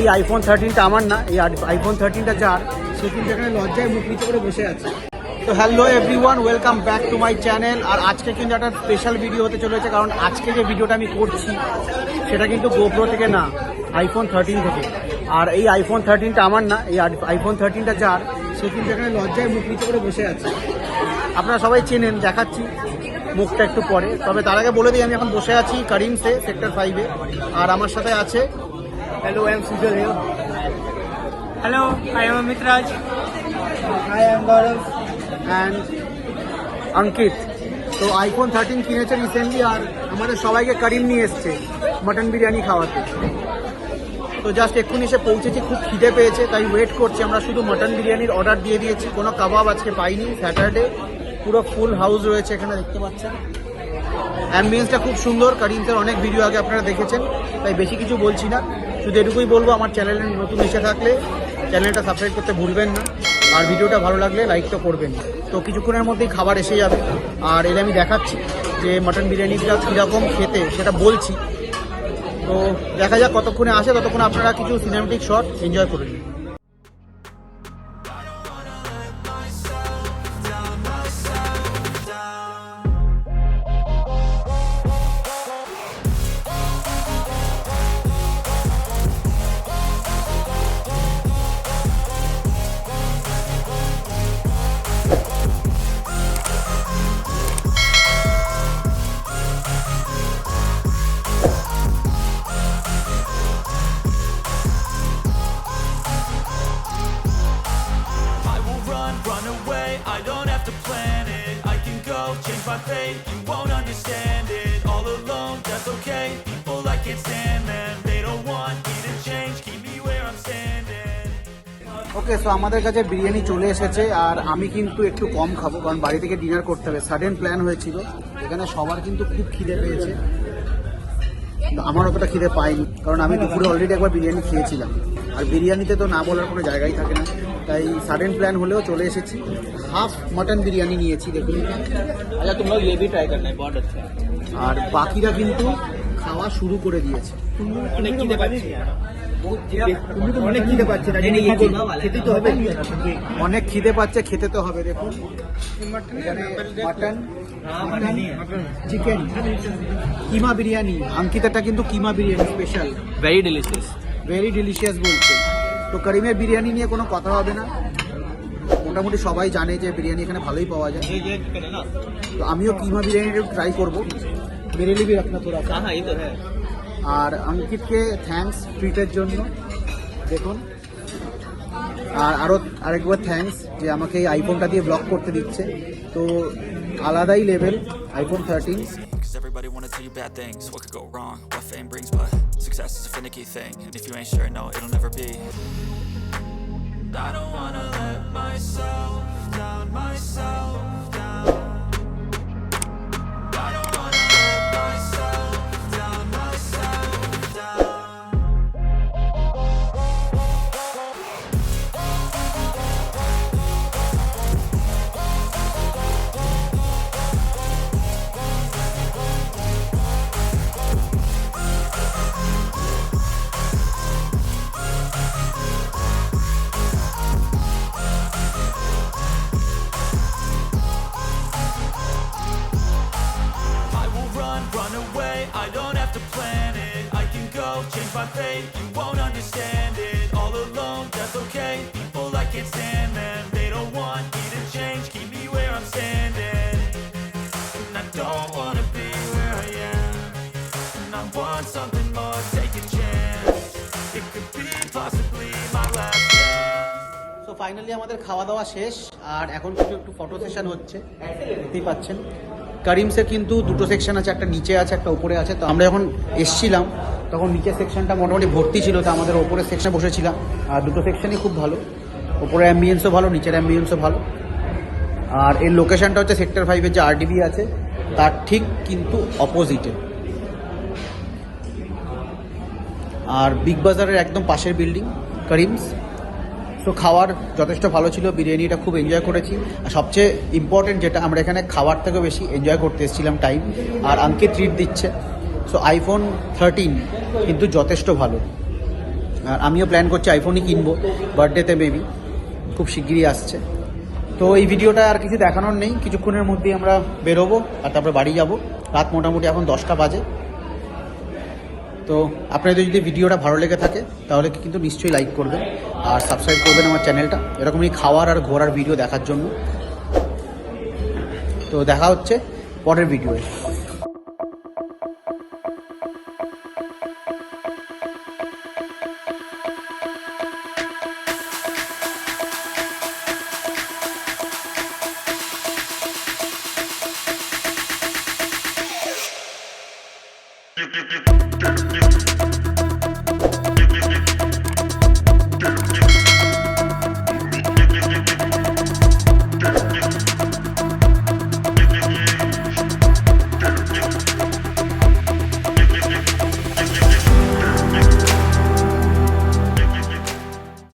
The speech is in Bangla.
এই আইফোন 13টা আমার না, এই আইফোন 13টা যার, সে কিন্তু এখানে লজ্জায় মুখ নিচে করে বসে আছে। তো hello everyone, welcome back to my channel. আর আজকে কিন্তু একটা স্পেশাল ভিডিও হতে চলেছে, কারণ আজকে যে ভিডিওটা আমি করছি সেটা কিন্তু গোপ্রো থেকে না, আইফোন 13 থেকে। আর এই আইফোন 13টা আমার না, এই আইফোন 13টা যার, সে কিন্তু এখানে লজ্জায় মুখ নিচে করে বসে আছে। আপনারা সবাই চেনেন, দেখাচ্ছি মুখটা একটু পরে। তবে তার আগে বলে দিই, আমি এখন বসে আছি কারিমসে, সেক্টর 5-এ। আর আমার সাথে আছে Hello, I am Sujal here. Hello, I am Amit Raj. I am Gaurav and Ankit. তো আইফোন 13 কিনেছে রিসেন্টলি, আর আমাদের সবাইকে করিম নিয়ে এসছে মটন বিরিয়ানি খাওয়াতে। তো জাস্ট এক্ষুনি এসে পৌঁছেছি, খুব খিদে পেয়েছে, তাই ওয়েট করছি। আমরা শুধু মটন বিরিয়ানির অর্ডার দিয়ে দিয়েছি, কোনো কাবাব আজকে পাইনি। স্যাটারডে পুরো ফুল হাউস রয়েছে এখানে, দেখতে পাচ্ছেন। অ্যাম্বিয়েন্সটা খুব সুন্দর, করিমসের অনেক ভিডিও আগে আপনারা দেখেছেন, তাই বেশি কিছু বলছি না। শুধু এটুকুই বলবো, আমার চ্যানেলে নতুন এসে থাকলে চ্যানেলটা সাবস্ক্রাইব করতে ভুলবেন না, আর ভিডিওটা ভালো লাগলে লাইকটা করবেন। তো কিছুক্ষণের মধ্যেই খাবার এসে যাবে, আর এলে আমি দেখাচ্ছি যে মটন বিরিয়ানিটা কীরকম খেতে, সেটা বলছি। তো দেখা যাক কতক্ষণে আসে, ততক্ষণ আপনারা কিছু সিনেমেটিক শট এনজয় করে নিন। Run away, I don't have to plan it. I can go, change my fate, you won't understand it. All alone, that's okay. People I can't stand them, they don't want me to change. Keep me where I'm standing. Okay, so আমাদের কাছে বিরিয়ানি চলে এসেছে, আর আমি কিন্তু একটু কম খাবো, কারণ বাড়ি থেকে ডিনার করতে হবে। সাডেন প্ল্যান হয়েছিল, এখানে সবার কিন্তু খুব খিদে পেয়েছে। আমার অতটা খিদে পাইনি, কারণ আমি দুপুরে অলরেডি একবার বিরিয়ানি খেয়েছিলাম। আর বিরিয়ানিতে তো না বলার কোনো জায়গাই থাকে না, তাই সাডেন প্ল্যান হলেও চলে এসেছি। হাফ মটন বিরিয়ানি নিয়েছি, দেখুন। अच्छा तुम लोग ये भी ट्राई करना है, बहुत अच्छा है। আর বাকিরা কিন্তু খাওয়া শুরু করে দিয়েছে। অনেক খিদে পাচ্ছি, অনেক খিদে পাচ্ছে, খেতে তো হবে, অনেক খিদে পাচ্ছে, খেতে তো হবে। দেখুন মটন, চিকেন, কিমা বিরিয়ানি। অঙ্কিতাটা কিন্তু keema biryani special, very delicious. Very delicious বলছে। তো করিমের বিরিয়ানি নিয়ে কোনো কথা হবে না, মোটামুটি সবাই জানে যে বিরিয়ানি এখানে ভালোই পাওয়া যায়। তো আমিও কিমা বিরিয়ানিটা ট্রাই করবো। মেরে লিবি রাখনা তোরা। हाँ ये तो है। আর অঙ্কিতকে থ্যাঙ্কস ট্রিটের জন্য, দেখুন। আর আরেকবার থ্যাঙ্কস যে আমাকে এই আইফোনটা দিয়ে ব্লগ করতে দিচ্ছে। তো আলাদাই level iPhone 13। Cause everybody wanna tell you bad things, what could go wrong, what fame brings, but success is a finicky thing, and if you ain't sure, no, it'll never be. I don't wanna let myself down, myself down. I don't wanna let myself down, myself down. Run away, I don't have to plan it. I can go, change my fate, you won't understand it. All alone, that's okay. People I can't stand them, they don't want me to change. Keep me where I'm standing, and I don't wanna be where I am. And I want something more, take a chance. It could be possibly my last chance. So finally আমাদের খাওয়া দাওয়া শেষ, আর এখন কিছু একটু ফটো সেশন হচ্ছে, দেখতেই পাচ্ছেন। করিমসের কিন্তু দুটো সেকশন আছে, একটা নিচে আছে, একটা উপরে আছে। তো আমরা যখন এসছিলাম তখন নিচের সেকশনটা মোটামুটি ভর্তি ছিল, তো আমাদের ওপরের সেকশনে বসেছিলাম। আর দুটো সেকশনই খুব ভালো, ওপরে অ্যাম্বিয়েন্সও ভালো, নিচের অ্যাম্বিয়েন্সও ভালো। আর এর লোকেশনটা হচ্ছে সেক্টর 5-এর যে আরডিবি আছে তার ঠিক কিন্তু অপোজিটে, আর বিগ বাজারের একদম পাশের বিল্ডিং করিমস। তো খাওয়ার যথেষ্ট ভালো ছিল, বিরিয়ানিটা খুব এনজয় করেছি। আর সবচেয়ে ইম্পর্টেন্ট যেটা, আমরা এখানে খাবার থেকে বেশি এনজয় করতে এসেছিলাম টাইম, আর আঙ্কিত ট্রিট দিচ্ছে। সো আইফোন 13 কিন্তু যথেষ্ট ভালো, আর আমিও প্ল্যান করছি আইফোনই কিনবো বার্থডেতে, মেবি খুব শিগগিরই আসছে। তো এই ভিডিওটা আর কিছু দেখানোর নেই, কিছুক্ষণের মধ্যেই আমরা বেরোবো আর তারপরে বাড়ি যাব। রাত মোটামুটি এখন 10টা বাজে। তো আপনাদের যদি ভিডিওটা ভালো লেগে থাকে তাহলে কিন্তু নিশ্চয়ই লাইক করবেন আর সাবস্ক্রাইব করবেন আমার চ্যানেলটা, এরকমই খাওয়ার আর ঘোরার ভিডিও দেখার জন্য। তো দেখা হচ্ছে পরের ভিডিওয়ে। You